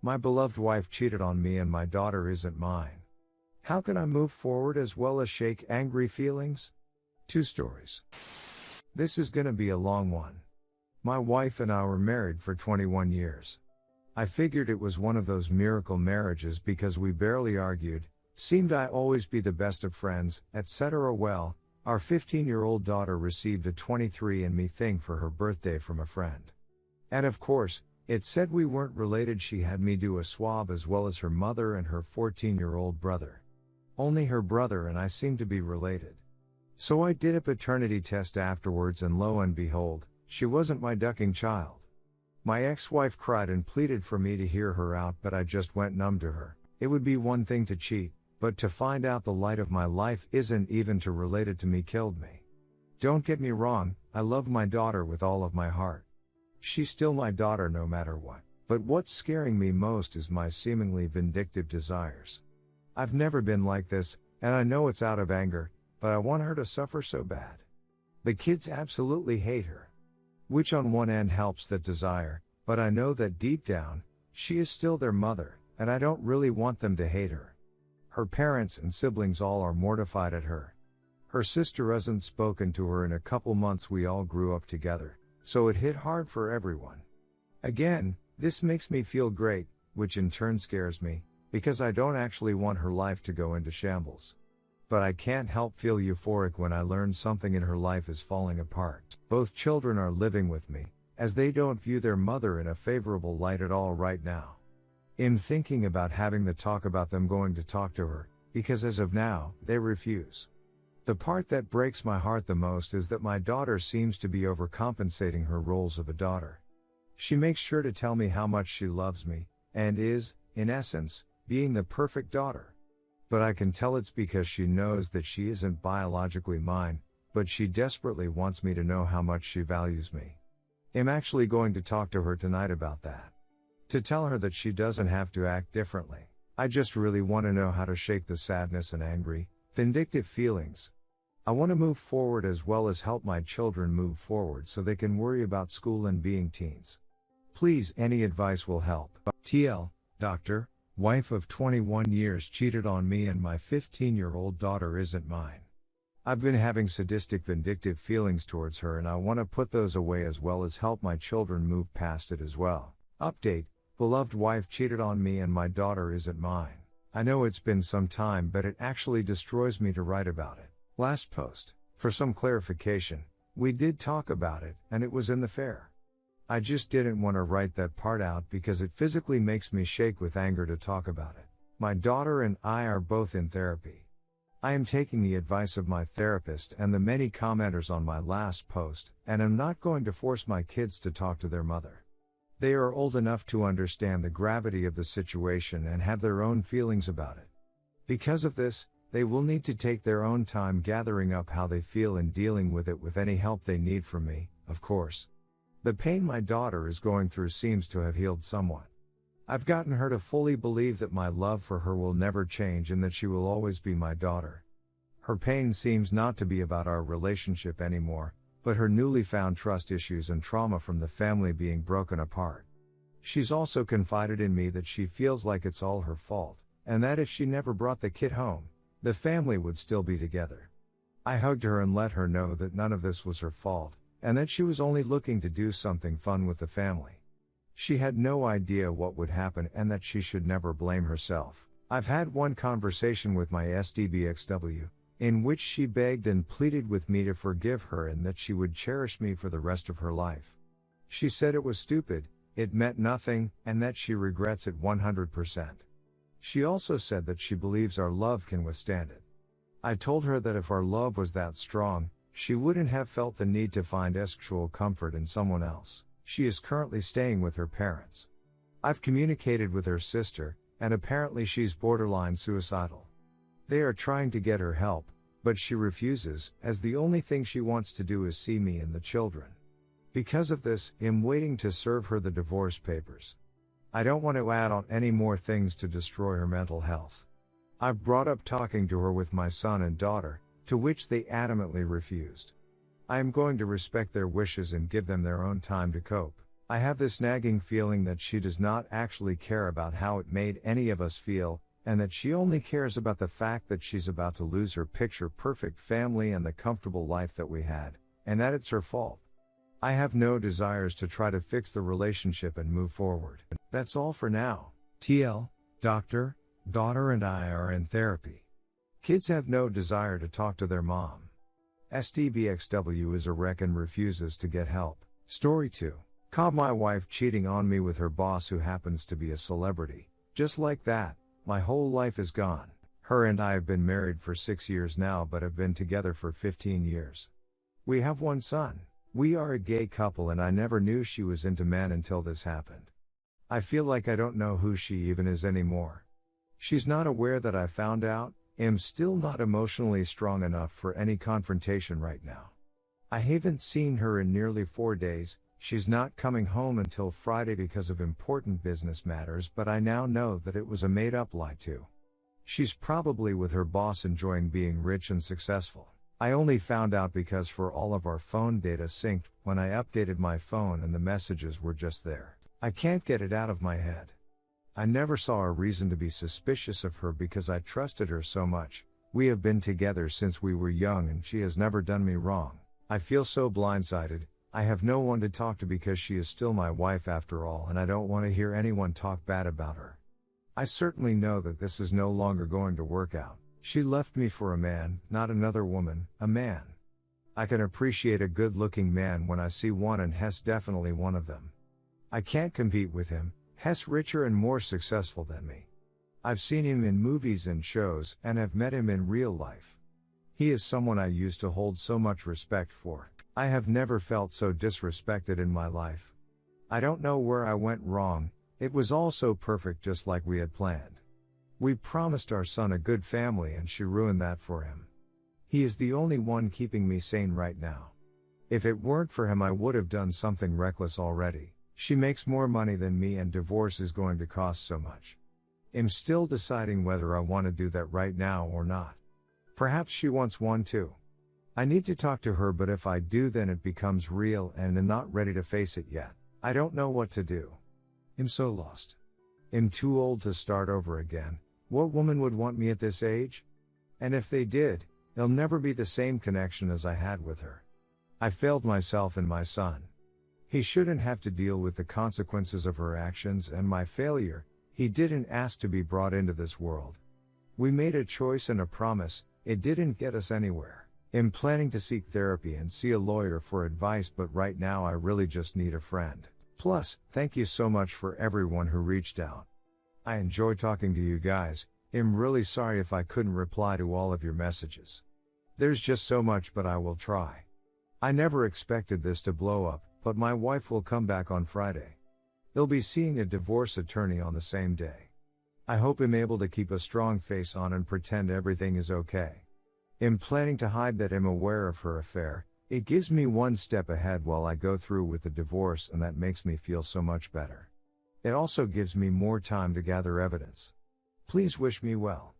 My beloved wife cheated on me and my daughter isn't mine. How can I move forward as well as shake angry feelings? 2 stories. This is gonna be a long one. My wife and I were married for 21 years. I figured it was one of those miracle marriages because we barely argued, seemed I always be the best of friends, etc. Well, our 15-year-old daughter received a 23andMe thing for her birthday from a friend. And of course, it said we weren't related. She had me do a swab as well as her mother and her 14-year-old brother. Only her brother and I seemed to be related. So I did a paternity test afterwards and lo and behold, she wasn't my ducking child. My ex-wife cried and pleaded for me to hear her out, but I just went numb to her. It would be one thing to cheat, but to find out the light of my life isn't even to related to me killed me. Don't get me wrong, I love my daughter with all of my heart. She's still my daughter no matter what, but what's scaring me most is my seemingly vindictive desires. I've never been like this, and I know it's out of anger, but I want her to suffer so bad. The kids absolutely hate her. Which on one end helps that desire, but I know that deep down, she is still their mother, and I don't really want them to hate her. Her parents and siblings all are mortified at her. Her sister hasn't spoken to her in a couple months. We all grew up together, so it hit hard for everyone. Again, this makes me feel great, which in turn scares me, because I don't actually want her life to go into shambles. But I can't help feel euphoric when I learn something in her life is falling apart. Both children are living with me, as they don't view their mother in a favorable light at all right now. I'm thinking about having the talk about them going to talk to her, because as of now, they refuse. The part that breaks my heart the most is that my daughter seems to be overcompensating her roles of a daughter. She makes sure to tell me how much she loves me, and is, in essence, being the perfect daughter. But I can tell it's because she knows that she isn't biologically mine, but she desperately wants me to know how much she values me. I'm actually going to talk to her tonight about that. To tell her that she doesn't have to act differently. I just really want to know how to shake the sadness and angry, vindictive feelings. I want to move forward as well as help my children move forward so they can worry about school and being teens. Please, any advice will help. TL, Doctor, wife of 21 years cheated on me and my 15-year-old daughter isn't mine. I've been having sadistic vindictive feelings towards her and I want to put those away as well as help my children move past it as well. Update, beloved wife cheated on me and my daughter isn't mine. I know it's been some time but it actually destroys me to write about it. Last post. For some clarification, we did talk about it and it was in the fair. I just didn't want to write that part out because it physically makes me shake with anger to talk about it. My daughter and I are both in therapy. I am taking the advice of my therapist and the many commenters on my last post, and am not going to force my kids to talk to their mother. They are old enough to understand the gravity of the situation and have their own feelings about it. Because of this, they will need to take their own time gathering up how they feel and dealing with it with any help they need from me, of course. The pain my daughter is going through seems to have healed somewhat. I've gotten her to fully believe that my love for her will never change and that she will always be my daughter. Her pain seems not to be about our relationship anymore, but her newly found trust issues and trauma from the family being broken apart. She's also confided in me that she feels like it's all her fault, and that if she never brought the kid home, the family would still be together. I hugged her and let her know that none of this was her fault, and that she was only looking to do something fun with the family. She had no idea what would happen and that she should never blame herself. I've had one conversation with my SDBXW, in which she begged and pleaded with me to forgive her and that she would cherish me for the rest of her life. She said it was stupid, it meant nothing, and that she regrets it 100%. She also said that she believes our love can withstand it. I told her that if our love was that strong, she wouldn't have felt the need to find sexual comfort in someone else. She is currently staying with her parents. I've communicated with her sister, and apparently she's borderline suicidal. They are trying to get her help, but she refuses, as the only thing she wants to do is see me and the children. Because of this, I'm waiting to serve her the divorce papers. I don't want to add on any more things to destroy her mental health. I've brought up talking to her with my son and daughter, to which they adamantly refused. I am going to respect their wishes and give them their own time to cope. I have this nagging feeling that she does not actually care about how it made any of us feel, and that she only cares about the fact that she's about to lose her picture-perfect family and the comfortable life that we had, and that it's her fault. I have no desires to try to fix the relationship and move forward. That's all for now. TL, doctor, daughter and I are in therapy. Kids have no desire to talk to their mom. STBXW is a wreck and refuses to get help. Story 2. Caught my wife cheating on me with her boss who happens to be a celebrity. Just like that, my whole life is gone. Her and I have been married for 6 years now but have been together for 15 years. We have one son. We are a gay couple and I never knew she was into men until this happened. I feel like I don't know who she even is anymore. She's not aware that I found out. I'm still not emotionally strong enough for any confrontation right now. I haven't seen her in nearly 4 days. She's not coming home until Friday because of important business matters, but I now know that it was a made-up lie too. She's probably with her boss enjoying being rich and successful. I only found out because for all of our phone data synced when I updated my phone and the messages were just there. I can't get it out of my head. I never saw a reason to be suspicious of her because I trusted her so much. We have been together since we were young and she has never done me wrong. I feel so blindsided. I have no one to talk to because she is still my wife after all and I don't want to hear anyone talk bad about her. I certainly know that this is no longer going to work out. She left me for a man, not another woman, a man. I can appreciate a good-looking man when I see one and Hess definitely one of them. I can't compete with him, Hess richer and more successful than me. I've seen him in movies and shows and have met him in real life. He is someone I used to hold so much respect for. I have never felt so disrespected in my life. I don't know where I went wrong. It was all so perfect just like we had planned. We promised our son a good family and she ruined that for him. He is the only one keeping me sane right now. If it weren't for him I would have done something reckless already. She makes more money than me and divorce is going to cost so much. I'm still deciding whether I want to do that right now or not. Perhaps she wants one too. I need to talk to her, but if I do then it becomes real and I'm not ready to face it yet. I don't know what to do. I'm so lost. I'm too old to start over again. What woman would want me at this age? And if they did, there'll never be the same connection as I had with her. I failed myself and my son. He shouldn't have to deal with the consequences of her actions and my failure. He didn't ask to be brought into this world. We made a choice and a promise. It didn't get us anywhere. I'm planning to seek therapy and see a lawyer for advice, but right now I really just need a friend. Plus, thank you so much for everyone who reached out. I enjoy talking to you guys. I'm really sorry if I couldn't reply to all of your messages. There's just so much, but I will try. I never expected this to blow up, but my wife will come back on Friday. They'll be seeing a divorce attorney on the same day. I hope I'm able to keep a strong face on and pretend everything is okay. I'm planning to hide that I'm aware of her affair. It gives me one step ahead while I go through with the divorce, and that makes me feel so much better. It also gives me more time to gather evidence. Please wish me well.